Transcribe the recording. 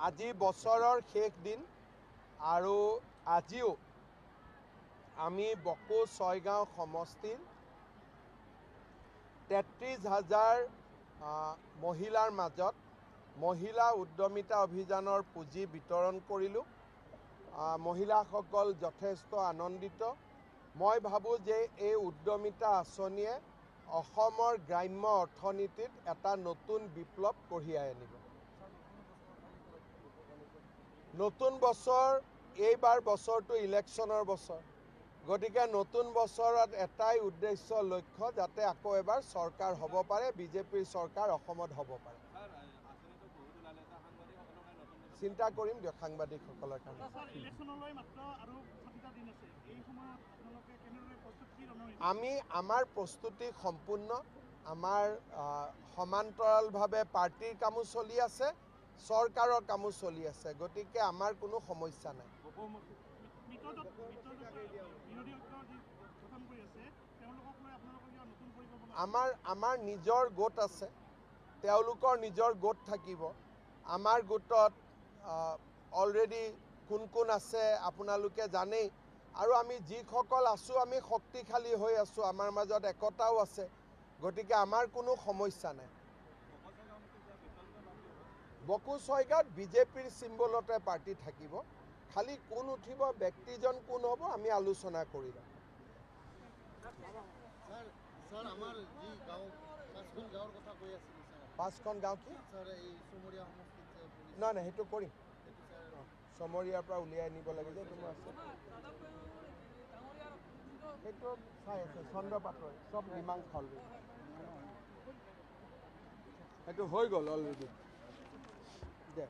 আজি বছৰৰ শেষ দিন আৰু আজিও আমি বকো ছয়গাঁও সমষ্টিৰ 33,000 মহিলাৰ মাজত মহিলা উদ্যমিতা অভিযানৰ পুঁজি বিতৰণ কৰিলোঁ। মহিলাসকল যথেষ্ট আনন্দিত। মই ভাবোঁ যে এই উদ্যমিতা আঁচনিয়ে অসমৰ গ্ৰাম্য অৰ্থনীতিত এটা নতুন বিপ্লৱ কঢ়িয়াই আনিব। নতুন বছৰ, এইবাৰ বছৰটো ইলেকশ্যনৰ বছৰ, গতিকে নতুন বছৰত এটাই উদ্দেশ্য লক্ষ্য যাতে আকৌ এবাৰ চৰকাৰ হ'ব পাৰে, বিজেপিৰ চৰকাৰ অসমত হ'ব পাৰে। চিন্তা কৰিম দিয়ক সাংবাদিকসকলৰ কাৰণে। আমাৰ প্ৰস্তুতি সম্পূৰ্ণ। আমাৰ সমান্তৰালভাৱে পাৰ্টিৰ কামো চলি আছে, চৰকাৰৰ কামো চলি আছে, গতিকে আমাৰ কোনো সমস্যা নাই। আমাৰ নিজৰ গোট আছে, তেওঁলোকৰ নিজৰ গোট থাকিব। আমাৰ গোটত অলৰেডি কোন কোন আছে আপোনালোকে জানেই, আৰু আমি যিসকল আছোঁ আমি শক্তিশালী হৈ আছোঁ, আমাৰ মাজত একতাও আছে, গতিকে আমাৰ কোনো সমস্যা নাই। বকো ছয়গাঁৱত বিজেপিৰ চিম্বলতে পাৰ্টি থাকিব, খালি কোন উঠিব, ব্যক্তিজন কোন হ'ব আমি আলোচনা কৰি ল'ম। পাঁচখন গাঁও কি? নাই নাই, সেইটো কৰিম। চমৰীয়াৰ পৰা উলিয়াই আনিব লাগে যে, এইটো মোৰ আছে। সেইটো চাই আছে চন্দ্ৰপাতৰ, চব মীমাংসা অলৰেডি। সেইটো হৈ গ'ল অলৰেডি। দে